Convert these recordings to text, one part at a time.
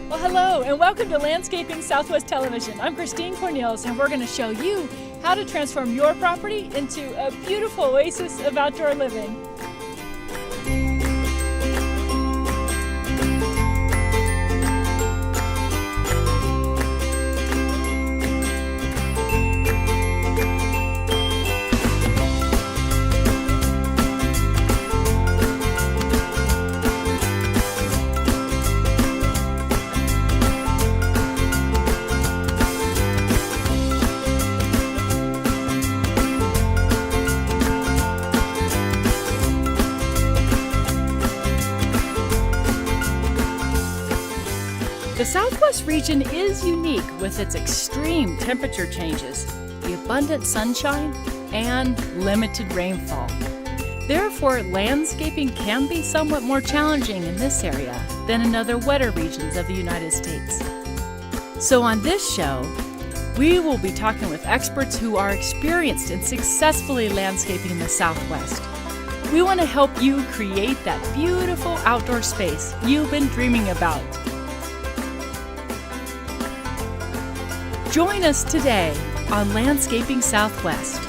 Well, hello, and welcome to Landscaping Southwest Television. I'm Christine Cornelius, and we're going to show you how to transform your property into a beautiful oasis of outdoor living. The Southwest region is unique with its extreme temperature changes, the abundant sunshine, and limited rainfall. Therefore, landscaping can be somewhat more challenging in this area than in other wetter regions of the United States. So on this show, we will be talking with experts who are experienced in successfully landscaping the Southwest. We want to help you create that beautiful outdoor space you've been dreaming about. Join us today on Landscaping Southwest.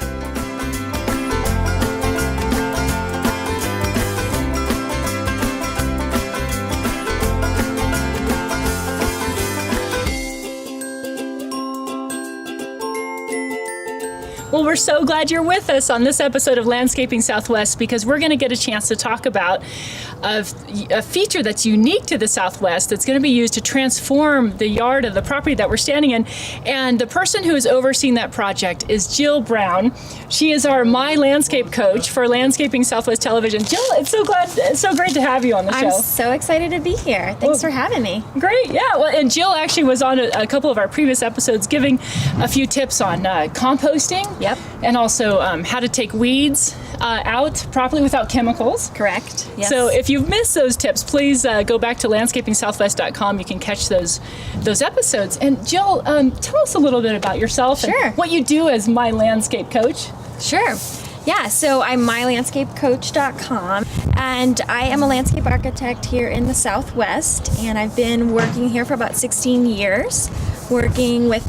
Well, we're so glad you're with us on this episode of Landscaping Southwest because we're going to get a chance to talk about a feature that's unique to the Southwest that's going to be used to transform the yard of the property that we're standing in. And the person who is overseeing that project is Jill Brown. She is our My Landscape coach for Landscaping Southwest Television. Jill, it's so great to have you on the show. I'm so excited to be here. Thanks for having me. Great, yeah. Well, and Jill actually was on a couple of our previous episodes giving a few tips on composting. Yep. And also how to take weeds out properly without chemicals. Correct. Yes. So if you've missed those tips, please go back to landscapingsouthwest.com. You can catch those episodes. And Jill, tell us a little bit about yourself and what you do as My Landscape Coach. Sure. Yeah, so I'm mylandscapecoach.com, and I am a landscape architect here in the Southwest, and I've been working here for about 16 years, working with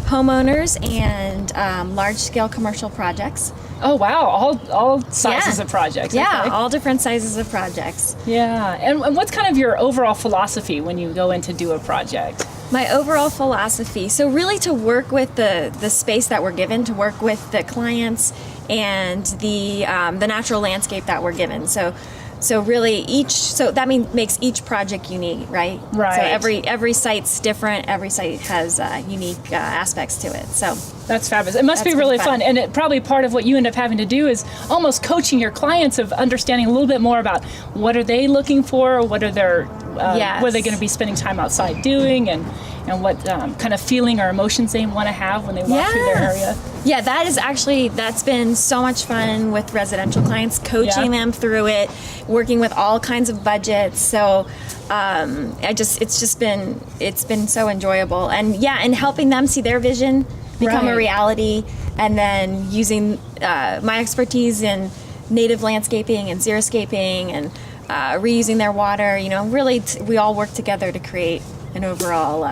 homeowners and large-scale commercial projects. Oh, wow. All sizes of projects. Yeah, okay. all different sizes of projects. Yeah. And what's kind of your overall philosophy when you go in to do a project? My overall philosophy, so really to work with the space that we're given, to work with the clients and the natural landscape that we're given. So really that makes each project unique, right? Right. So every site's different. Every site has unique aspects to it. So that's fabulous. It must be really fun. And it probably part of what you end up having to do is almost coaching your clients of understanding a little bit more about what are they looking for, what are their what are they going to be spending time outside doing, and what kind of feeling or emotions they want to have when they walk through their area. Yeah, that's been so much fun with residential clients, coaching them through it, working with all kinds of budgets. So it's been so enjoyable, and helping them see their vision become a reality, and then using my expertise in native landscaping and xeriscaping and reusing their water. Really, we all work together to create an overall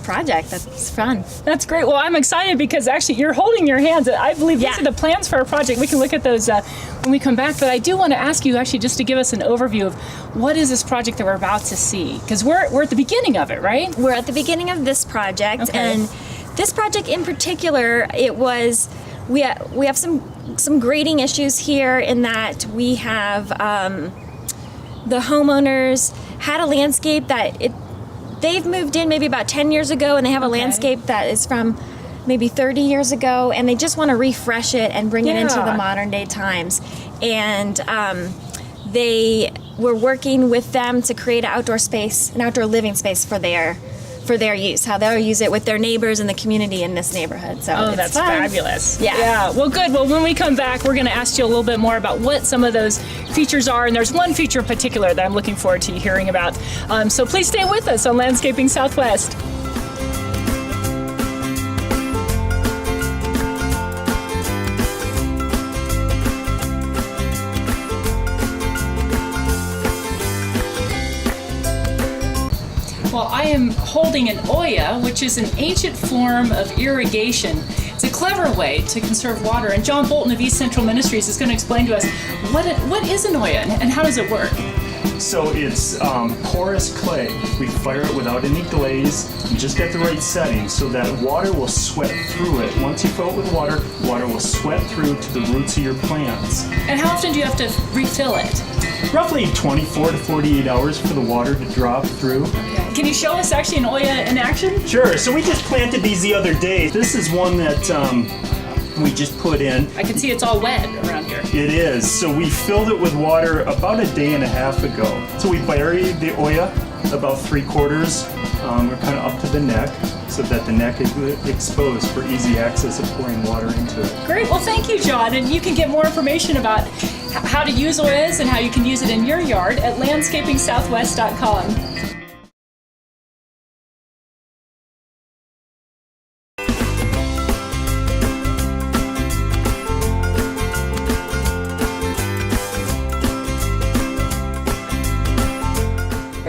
project that's fun. That's great. Well, I'm excited because actually you're holding your hands. I believe these are the plans for our project. We can look at those when we come back, but I do want to ask you actually just to give us an overview of what is this project that we're about to see, because we're at the beginning of it, right? We're at the beginning of this project, and this project in particular, we have some grading issues here in that we have the homeowners had a landscape that they've moved in maybe about 10 years ago, and they have a landscape that is from maybe 30 years ago, and they just want to refresh it and bring it into the modern day times. And we're working with them to create an outdoor living space for their use, how they'll use it with their neighbors and the community in this neighborhood. So that's fabulous. Yeah. Well, good. Well, when we come back, we're going to ask you a little bit more about what some of those features are, and there's one feature in particular that I'm looking forward to hearing about. So please stay with us on Landscaping Southwest. Well, I am holding an Oya, which is an ancient form of irrigation. It's a clever way to conserve water, and John Bolton of East Central Ministries is going to explain to us what is an Oya and how does it work? So it's porous clay. We fire it without any glaze. You just get the right setting so that water will sweat through it. Once you fill it with water, water will sweat through to the roots of your plants. And how often do you have to refill it? Roughly 24 to 48 hours for the water to drop through. Can you show us actually an Oya in action? Sure. So we just planted these the other day. This is one that we just put in. I can see it's all wet around here. It is. So we filled it with water about a day and a half ago. So we buried the Oya about 3/4. We're kind of up to the neck so that the neck is exposed for easy access of pouring water into it. Great. Well, thank you, John. And you can get more information about how to use Oyas and how you can use it in your yard at landscapingsouthwest.com.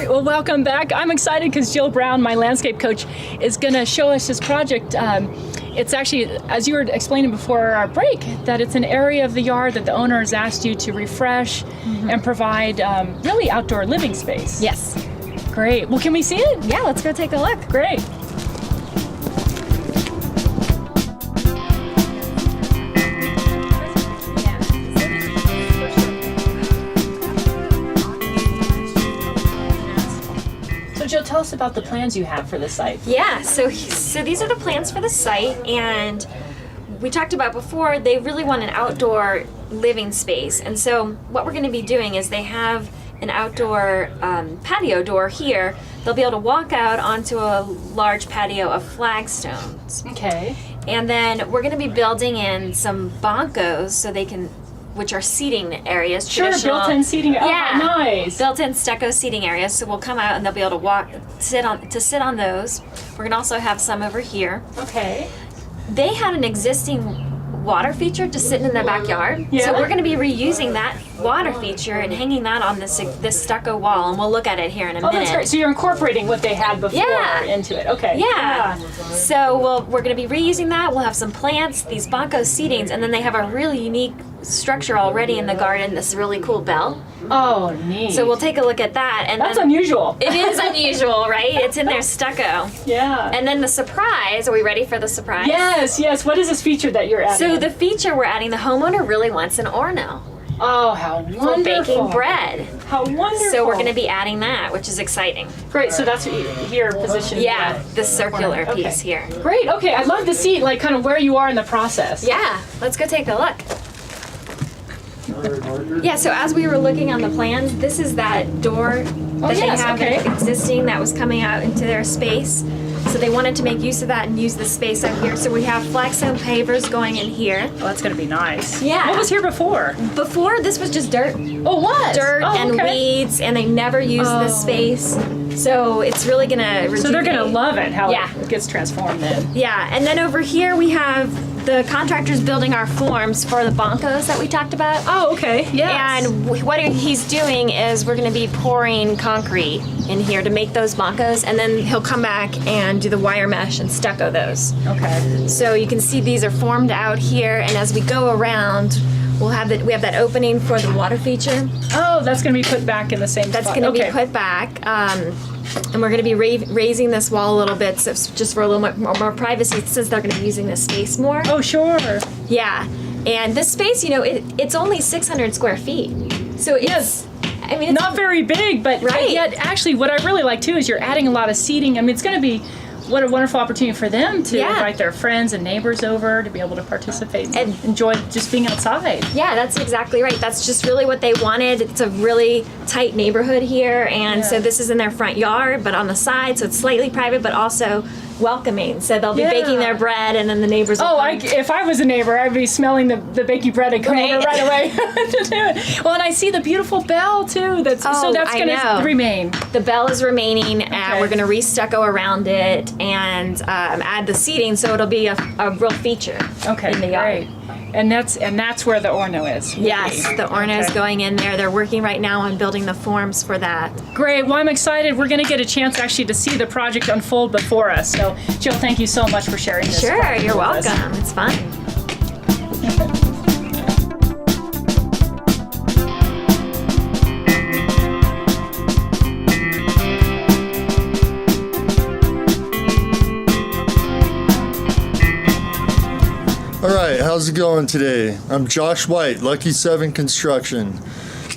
Well, welcome back. I'm excited because Jill Brown, my landscape coach, is going to show us this project. It's actually, as you were explaining before our break, that it's an area of the yard that the owner has asked you to refresh and provide really outdoor living space. Yes. Great. Well, can we see it? Yeah, let's go take a look. Great. So Jill, tell us about the plans you have for the site. Yeah, so these are the plans for the site, and we talked about before, they really want an outdoor living space. And so what we're going to be doing is they have an outdoor patio door here. They'll be able to walk out onto a large patio of flagstones. Okay. And then we're going to be building in some bancos so they can, which are seating areas. Sure, built-in seating. Oh, Yeah, nice. built-in stucco seating areas. So we'll come out and they'll be able to sit on those. We're going to also have some over here. Okay. They had an existing water feature just sitting in their backyard. Yeah. So we're going to be reusing that water feature and hanging that on this stucco wall, and we'll look at it here in a minute. Oh, that's great. So you're incorporating what they had before Yeah. into it. Okay. Yeah. So we're going to be reusing that. We'll have some plants, these banco seatings, and then they have a really unique structure already in the garden, this really cool bell. Oh, neat. So we'll take a look at that. And That's then, unusual. It is unusual, right? It's in their stucco. Yeah. And then the surprise, are we ready for the surprise? Yes. What is this feature that you're adding? So the feature we're adding, the homeowner really wants an Orno Oh, how wonderful. for baking bread. How wonderful. So we're going to be adding that, which is exciting. Great, so that's what you're positioned. Yeah, the circular Okay. piece here. Great, okay. I'd love to see like kind of where you are in the process. Yeah, let's go take a look. Yeah, so as we were looking on the plans, this is that door that they yes, have okay. existing that was coming out into their space. So they wanted to make use of that and use the space out here. So we have flagstone pavers going in here. Oh, that's going to be nice. Yeah. What was here before? Before, this was just dirt. Oh, what? Dirt and weeds, and they never used this space. So it's really going to rejuvenate. So they're going to love it, how Yeah. it gets transformed then. Yeah, and then over here we have the contractors building our forms for the bancos that we talked about. Oh, okay. Yes. And what he's doing is we're going to be pouring concrete in here to make those bancos, and then he'll come back and do the wire mesh and stucco those. Okay. So you can see these are formed out here, and as we go around, we have that opening for the water feature. Oh, that's going to be put back in the same That's spot. going to Okay. be put back. And we're going to be raising this wall a little bit, so just for a little more privacy, since they're going to be using this space more. Oh, sure. Yeah, and this space, it's only 600 square feet. So it's, I mean, it's Not very big, but Right. yet actually what I really like too is you're adding a lot of seating. I mean, it's going to be what a wonderful opportunity for them to Yeah. invite their friends and neighbors over to be able to participate and And- enjoy just being outside. Yeah, that's exactly right. That's just really what they wanted. It's a really tight neighborhood here, and so this is in their front yard, but on the side, so it's slightly private, but also welcoming. So they'll be Yeah. baking their bread, and then the neighbors will Oh, come. if I was a neighbor, I'd be smelling the baking bread and come Right. over right away to do it. Well, and I see the beautiful bell too. So Oh, that's I going to know. remain. The bell is remaining, Okay. and we're going to re-stucco around it and add the seating, so it'll be a real feature Okay, in the yard. great. And that's where the Horno is. Yes, the Horno is going in there. They're working right now on building the forms for that. Great. Well, I'm excited. We're going to get a chance actually to see the project unfold before us. So, Jill, thank you so much for sharing this. Sure, you're with us. welcome. It's fun. All right, how's it going today? I'm Josh White, Lucky 7 Construction.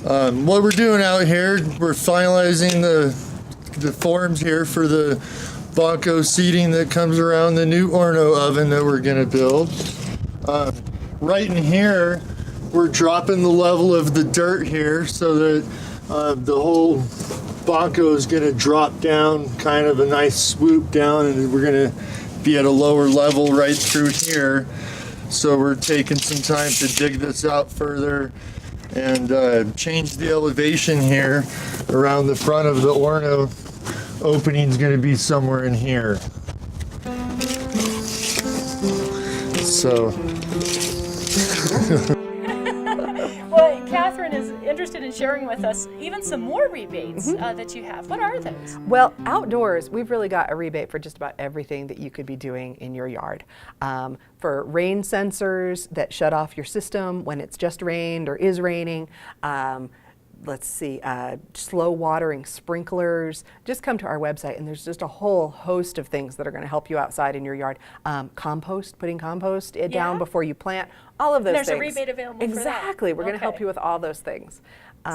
What we're doing out here, we're finalizing the forms here for the Bonko seating that comes around the new Horno oven that we're gonna build. Right in here, we're dropping the level of the dirt here so that the whole Bonko is gonna drop down, kind of a nice swoop down, and we're gonna be at a lower level right through here. So we're taking some time to dig this out further and change the elevation here around the front of the Horno. Opening's going to be somewhere in here. So. Well, Catherine is interested in sharing with us even some more rebates that you have. What are those? Well, outdoors, we've really got a rebate for just about everything that you could be doing in your yard. For rain sensors that shut off your system when it's just rained or is raining. Let's see, slow watering sprinklers. Just come to our website and there's just a whole host of things that are going to help you outside in your yard. Compost, putting compost down before you plant, all of those There's things. a rebate available for that. Exactly, we're going to help you with all those things.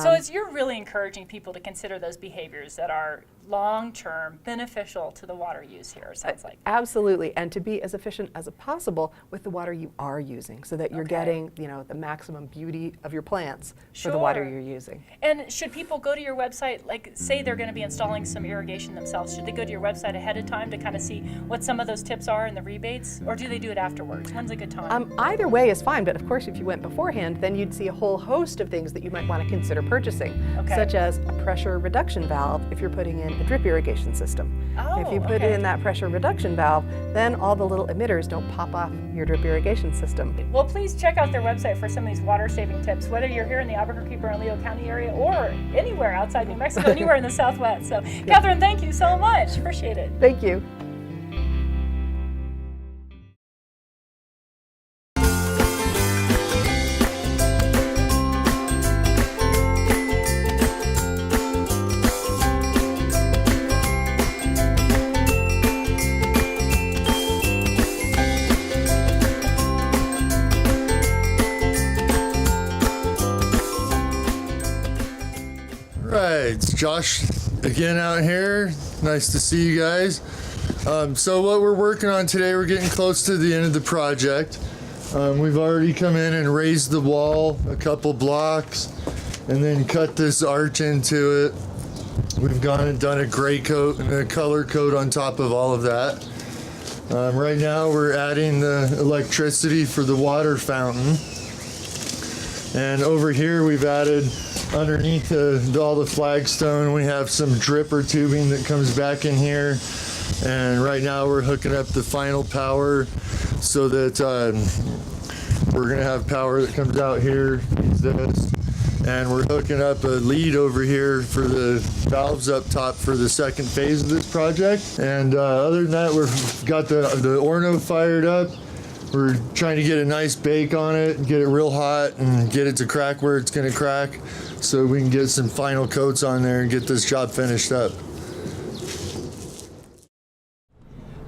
So you're really encouraging people to consider those behaviors that are long-term beneficial to the water use here, it sounds like. Absolutely, and to be as efficient as possible with the water you are using so that you're getting, the maximum beauty of your plants for the water you're using. And should people go to your website, like say they're going to be installing some irrigation themselves, should they go to your website ahead of time to kind of see what some of those tips are and the rebates, or do they do it afterwards? When's a good time? Either way is fine, but of course if you went beforehand, then you'd see a whole host of things that you might want to consider purchasing, such as a pressure reduction valve if you're putting in a drip irrigation system. If you put in that pressure reduction valve, then all the little emitters don't pop off your drip irrigation system. Well, please check out their website for some of these water-saving tips, whether you're here in the Albuquerque, Bernalillo County area or anywhere outside New Mexico, anywhere in the Southwest. So, Catherine, thank you so much. Appreciate it. Thank you. Right, it's Josh again out here. Nice to see you guys. So what we're working on today, we're getting close to the end of the project. We've already come in and raised the wall a couple blocks and then cut this arch into it. We've gone and done a gray coat and a color coat on top of all of that. Right now we're adding the electricity for the water fountain. And over here we've added underneath all the flagstone, we have some dripper tubing that comes back in here. And right now we're hooking up the final power so that we're gonna have power that comes out here, use this. And we're hooking up a lead over here for the valves up top for the second phase of this project. And other than that, we've got the Horno fired up. We're trying to get a nice bake on it and get it real hot and get it to crack where it's gonna crack so we can get some final coats on there and get this job finished up.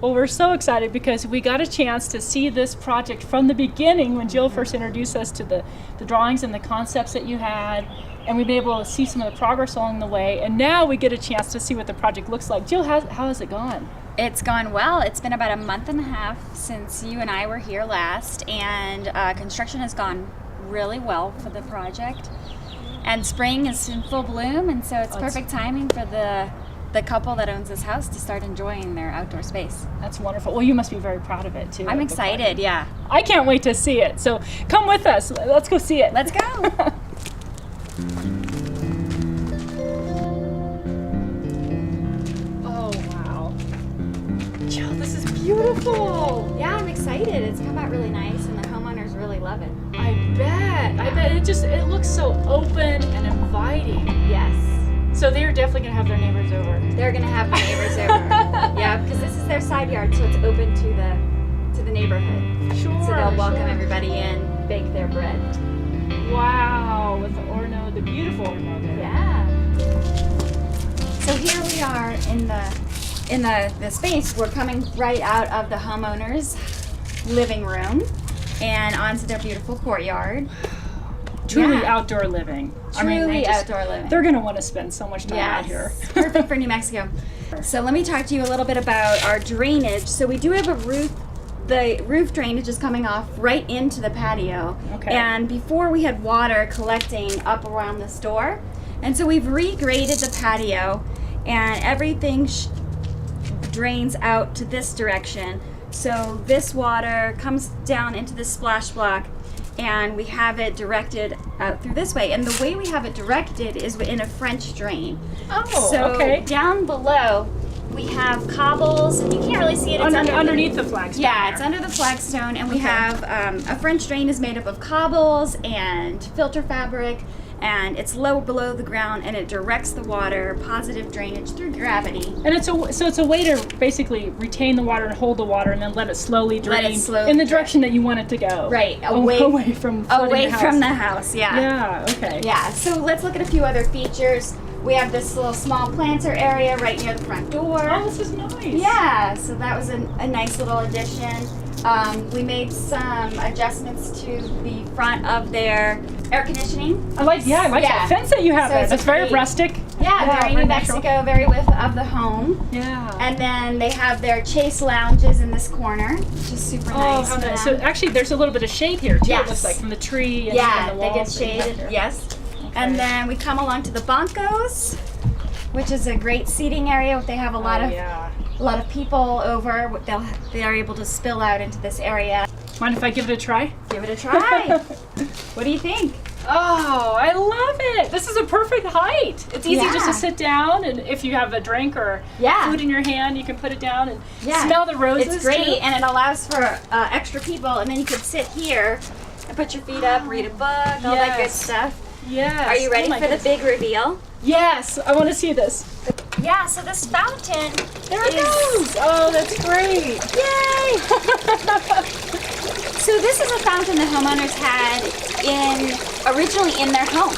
Well, we're so excited because we got a chance to see this project from the beginning when Jill first introduced us to the drawings and the concepts that you had, and we've been able to see some of the progress along the way, and now we get a chance to see what the project looks like. Jill, how has it gone? It's gone well. It's been about a month and a half since you and I were here last, and construction has gone really well for the project. And spring is in full bloom, and so it's perfect timing for the couple that owns this house to start enjoying their outdoor space. That's wonderful. Well, you must be very proud of it too. I'm excited, yeah. I can't wait to see it. So come with us. Let's go see it. Let's go. Oh, wow. Jill, this is beautiful. Yeah, I'm excited. It's come out really nice, and the homeowners really love it. I bet it looks so open and inviting. Yes. So they're definitely gonna have their neighbors over. They're gonna have neighbors over. Yeah, because this is their side yard, so it's open to the neighborhood. Sure. So they'll welcome sure. everybody in, bake their bread. Wow, with the Horno, the beautiful Horno there. Yeah. So here we are in the space. We're coming right out of the homeowner's living room and onto their beautiful courtyard. Truly Yeah. outdoor living. Truly outdoor living. They're gonna want to spend so much time out here. Perfect for New Mexico. So let me talk to you a little bit about our drainage. So we do have a roof. The roof drainage is coming off right into the patio. Okay. And before we had water collecting up around this door. And so we've regraded the patio and everything drains out to this direction. So this water comes down into the splash block and we have it directed out through this way. And the way we have it directed is in a French drain. Oh, So okay. down below we have cobbles, and you can't really see it. It's Underneath the flagstone. Yeah, there. it's under the flagstone, and we have a French drain is made up of cobbles and filter fabric, and it's low below the ground, and it directs the water, positive drainage through gravity. And it's a way to basically retain the water and hold the water, and then let it slowly drain Let it slowly in the direction that you want it to go. Right, away from flooding Away the house. from the house, yeah. Yeah. Okay. Yeah, so let's look at a few other features. We have this little small planter area right near the front door. Oh, this is nice. Yeah, so that was a nice little addition. We made some adjustments to the front of their air conditioning. I like that fence that you have So there. it's That's a very pretty- rustic. Yeah, very New natural. Mexico, very with of the home. Yeah. And then they have their chase lounges in this corner, which is super nice. how for nice. them. So actually, there's a little bit of shade here too. Yes. It looks like from the tree and Yeah, from the they get walls that you have shaded. here. Yes. And then we come along to the bancos, which is a great seating area. They have a lot of people over. They're able to spill out into this area. Mind if I give it a try? Give it a try. What do you think? Oh, I love it. This is a perfect height. It's easy just to Yeah. sit down, and if you have a drink or Yeah. food in your hand, you can put it down and Yeah. smell the roses. It's great, too. and it allows for extra people. And then you could sit here and put your feet up, read a book, all that good Yes. stuff. Yes. Are you ready Oh my for the goodness. big reveal? Yes, I want to see this. Yeah. So this fountain. There it goes. Oh, that's great. Yay! So this is a fountain the homeowners had originally in their home.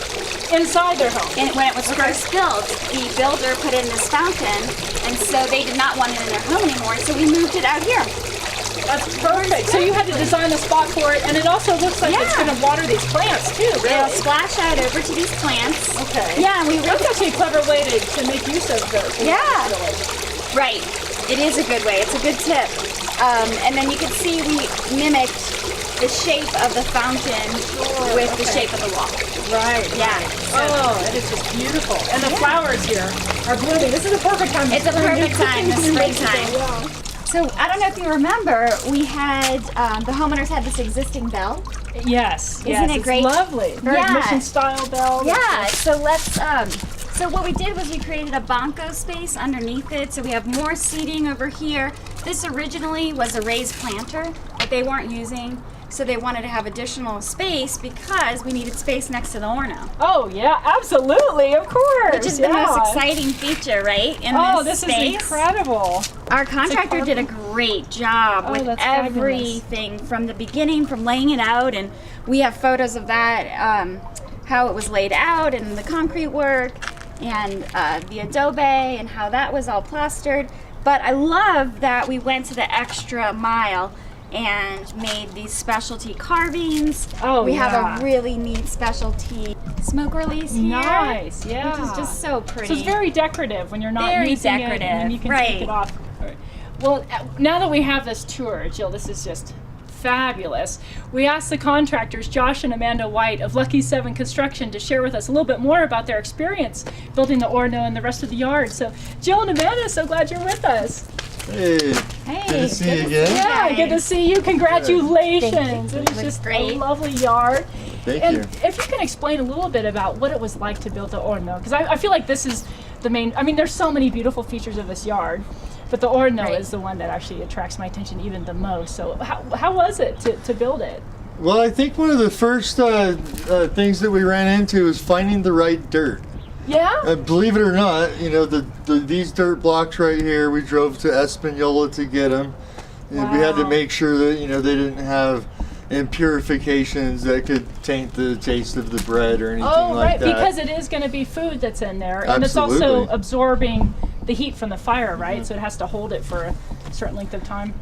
Inside their home. And when it was first built, the builder put in this fountain, and so they did not want it in their home anymore, so we moved it out here. That's perfect. So you had to design a spot for it, and it also looks like it's Yeah. going to water these plants too, They'll really. splash out over to these plants. Okay. Yeah, and we That's actually a clever way to make use of those. Yeah. Right. It is a good way. It's a good tip. And then you can see we mimicked the shape of the fountain with the shape of the wall. Right. Yeah. Oh, and it's just beautiful. And the flowers here are blooming. This is a perfect time. It's a perfect time, the springtime. Yeah. So I don't know if you remember, we had the homeowners had this existing bell. Yes. Isn't it it's great? lovely. Very Yeah. mission style bell. Yeah. So let's. So what we did was we created a banco space underneath it. So we have more seating over here. This originally was a raised planter that they weren't using. So they wanted to have additional space because we needed space next to the Horno. Oh yeah, absolutely, of course. Which is the most exciting feature, right? In this this space. is incredible. Our contractor did a great job with that's fabulous. everything from the beginning, from laying it out, and we have photos of that, how it was laid out, and the concrete work, and the adobe, and how that was all plastered. But I love that we went to the extra mile and made these specialty carvings. Oh, we yeah. have a really neat specialty smoke release here. Nice, yeah. Which is just so pretty. So it's very decorative when you're not Very using it, and decorative, then you can right. take it off. Well, now that we have this tour, Jill, this is just fabulous. We asked the contractors, Josh and Amanda White of Lucky 7 Construction, to share with us a little bit more about their experience building the Horno and the rest of the yard. So, Jill and Amanda, so glad you're with us. Hey, Hey, good to see you again. Yeah, good to see you. Congratulations. Thank you. It's It was just great. a lovely yard. Thank And you. if you can explain a little bit about what it was like to build the Horno, because I feel like this is the main, I mean, there's so many beautiful features of this yard, but the Horno Right. is the one that actually attracts my attention even the most. So how was it to build it? Well, I think one of the first things that we ran into is finding the right dirt. Yeah? Believe it or not, you know, these dirt blocks right here, we drove to Espanola to get them. And we had to Wow. make sure that, you know, they didn't have impurifications that could taint the taste of the bread or anything Oh, like right, that. because it is going to be food that's in there. And it's also Absolutely. absorbing the heat from the fire, right? So it has to hold it for a certain length of time.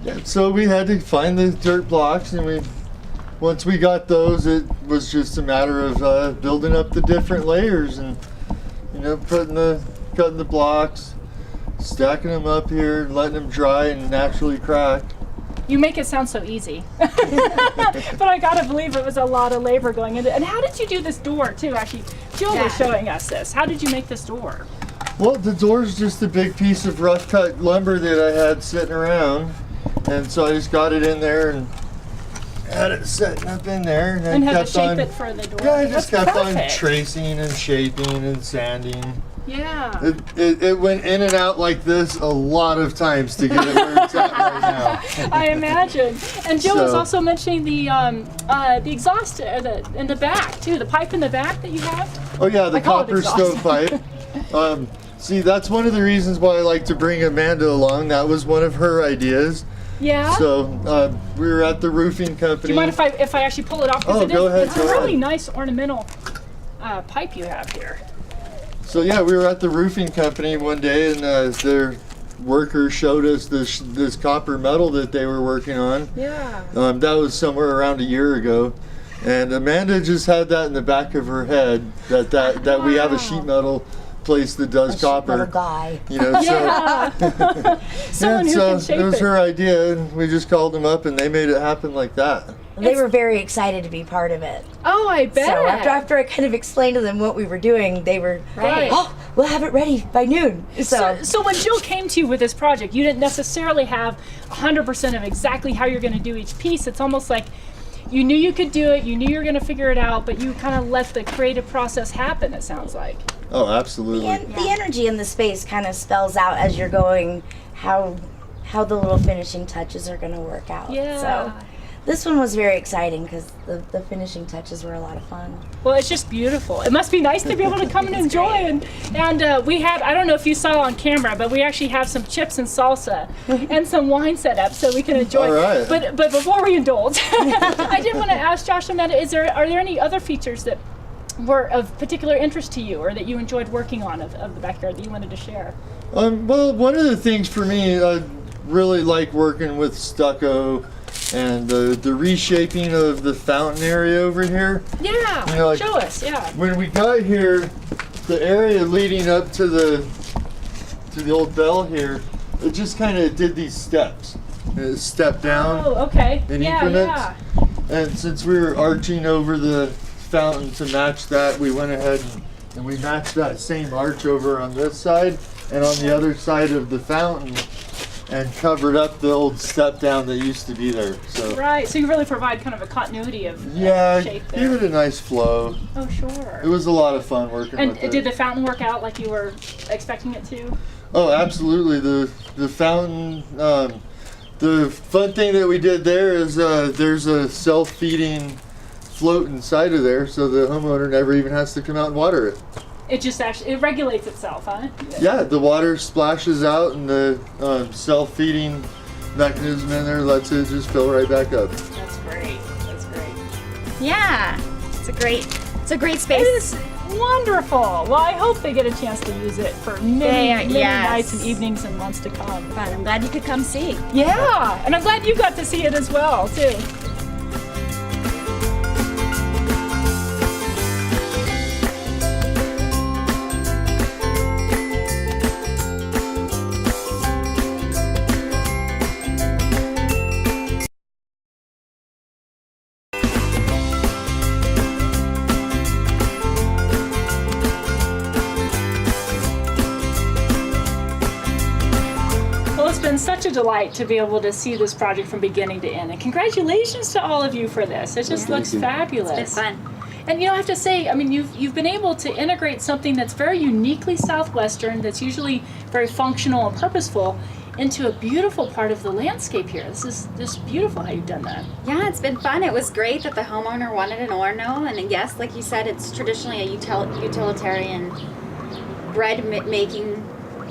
Yeah, so we had to find the dirt blocks, and once we got those, it was just a matter of building up the different layers and, you know, cutting the blocks, stacking them up here, and letting them dry and naturally crack. You make it sound so easy. But I gotta believe it was a lot of labor going into it. And how did you do this door too? Actually, Jill was showing us this. How did you make this door? Well, the door's just a big piece of rough cut lumber that I had sitting around, and so I just got it in there and had it setting up in there. And had to kept shape on, it for the door? Yeah, I just That's kept on perfect. tracing and shaping and sanding. Yeah. It went in and out like this a lot of times to get it where it's at right now. I imagine. And Jill was So- also mentioning the exhaust in the back too, the pipe in the back that you have. Oh yeah, the I call it copper exhaust. stovepipe. See, that's one of the reasons why I like to bring Amanda along. That was one of her ideas. Yeah. So we were at the roofing company. Do you mind if I actually pull it off? 'Cause Oh, it is, go ahead, it's go a really ahead. nice ornamental pipe you have here. So yeah, we were at the roofing company one day, and their workers showed us this copper metal that they were working on. Yeah. That was somewhere around a year ago, and Amanda just had that in the back of her head that we have a sheet metal place that does copper. Little guy. You know, Yeah. Someone who so can shape it was it. her idea, and we just called them up, and they made it happen like that. They were very excited to be part of it. Oh, I bet. So after I kind of explained to them what we were doing, they were Right. oh, we'll have it ready by noon. So when Jill came to you with this project, you didn't necessarily have 100% of exactly how you're going to do each piece. It's almost like you knew you could do it, you knew you were going to figure it out, but you kind of let the creative process happen, it sounds like. Oh, absolutely. the energy in the space kind of spells out as you're going how the little finishing touches are going to work out. Yeah. So this one was very exciting because the finishing touches were a lot of fun. Well, it's just beautiful. It must be nice to be able to come and enjoy. And we had, I don't know if you saw on camera, but we actually have some chips and salsa and some wine set up so we can enjoy. All right. But before we indulge, I did want to ask Josh and Amanda, are there any other features that were of particular interest to you or that you enjoyed working on of the backyard that you wanted to share? Well, one of the things for me, I really like working with stucco and the reshaping of the fountain area over here. Yeah, You know, like- show us, yeah. When we got here, the area leading up to the old bell here, it just kind of did these steps. It stepped down. Oh, okay. in Yeah, increments. yeah. And since we were arching over the fountain to match that, we went ahead and we matched that same arch over on this side and on the other side of the fountain and covered up the old step down that used to be there. So Right, so you really provide kind of a continuity of yeah, shape give there. it a nice flow. Oh, sure. It was a lot of fun working And with it. did the fountain work out like you were expecting it to? Oh, absolutely. The fountain. The fun thing that we did there is there's a self-feeding float inside of there, so the homeowner never even has to come out and water it. It just actually, it regulates itself, huh? Yeah, the water splashes out, and the self-feeding mechanism in there lets it just fill right back up. That's great. That's great. Yeah, it's a great It space. is wonderful. Well, I hope they get a chance to use it for many yes. nights and evenings and months to come. Fun. I'm glad you could come see. Yeah, and I'm glad you got to see it as well, too. Well, it's been such a delight to be able to see this project from beginning to end. And congratulations to all of you for this. It just looks fabulous. It's been fun. And you know, I have to say, I mean, you've been able to integrate something that's very uniquely Southwestern, that's usually very functional and purposeful, into a beautiful part of the landscape here. This is just beautiful how you've done that. Yeah, it's been fun. It was great that the homeowner wanted an Horno, and yes, like you said, it's traditionally a utilitarian bread making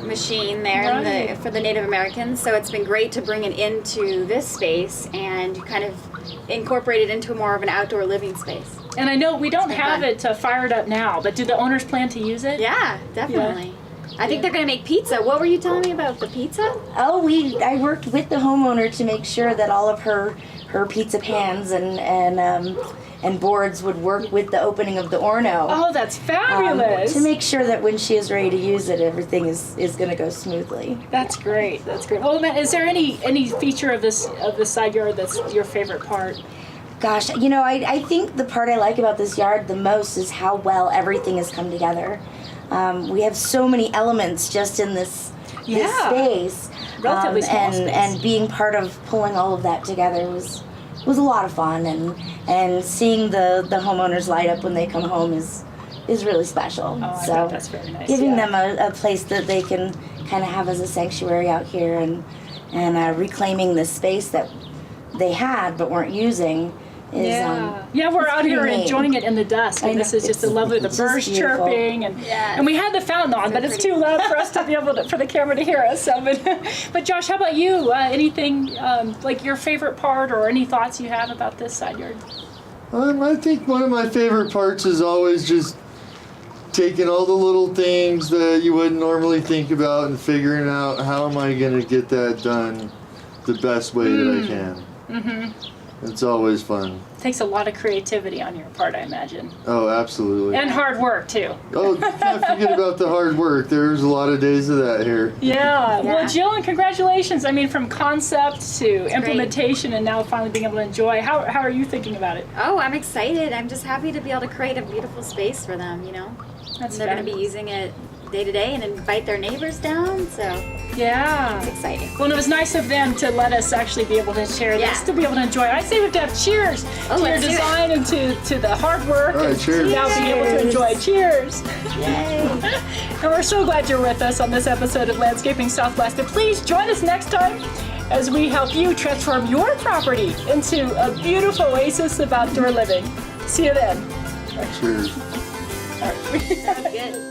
machine there Right. for the Native Americans. So it's been great to bring it into this space and kind of incorporate it into more of an outdoor living space. And I know we don't been have fun. it fired up now, but do the owners plan to use it? Yeah, definitely. I think they're going to make pizza. What were you telling me about the pizza? Oh, I worked with the homeowner to make sure that all of her pizza pans and boards would work with the opening of the Horno. Oh, that's fabulous. To make sure that when she is ready to use it, everything is going to go smoothly. That's great. That's great. Well, Matt, is there any feature of this side yard that's your favorite part? Gosh, I think the part I like about this yard the most is how well everything has come together. We have so many elements just in this space. Relatively small space. And being part of pulling all of that together was a lot of fun, and seeing the homeowners light up when they come home is really special. I So bet that's very nice. giving yeah. them a place that they can kind of have as a sanctuary out here, and reclaiming the space that they had but weren't using is we're out here pretty neat. enjoying it in the dusk, and I this know. is just a lovely. The It's just birds beautiful. chirping, and we had the fountain on, but it's too loud for us to be able for the camera to hear us. So, but Josh, how about you? Anything like your favorite part, or any thoughts you have about this side yard? I think one of my favorite parts is always just taking all the little things that you wouldn't normally think about and figuring out how am I going to get that done the best way that I can. Mm-hmm. It's always fun. Takes a lot of creativity on your part, I imagine, Oh, absolutely. and hard work too. Oh, can't forget about the hard work. There's a lot of days of that here. Yeah. Well, Jill, and congratulations. I mean, from concept to great. implementation, and now finally being able to enjoy. How are you thinking about it? Oh, I'm excited. I'm just happy to be able to create a beautiful space for them, That's They're going to be fabulous. using it day to day and invite their neighbors down, so Yeah. it's exciting. Well, it was nice of them to let us actually be able to share this, Yeah. to be able to enjoy it. I say we have to have cheers Oh, to your let's do it. design and to the hard work. All right, and cheers. Now being able to enjoy. Cheers. Yay. And we're so glad you're with us on this episode of Landscaping Southwest. And please join us next time as we help you transform your property into a beautiful oasis of outdoor living. See you then. Cheers. Sounds good.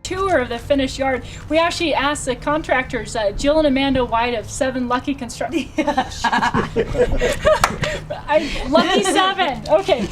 Tour of the finished yard. We actually asked the contractors, Jill and Amanda White of 7 Lucky Construction. Lucky 7. Okay.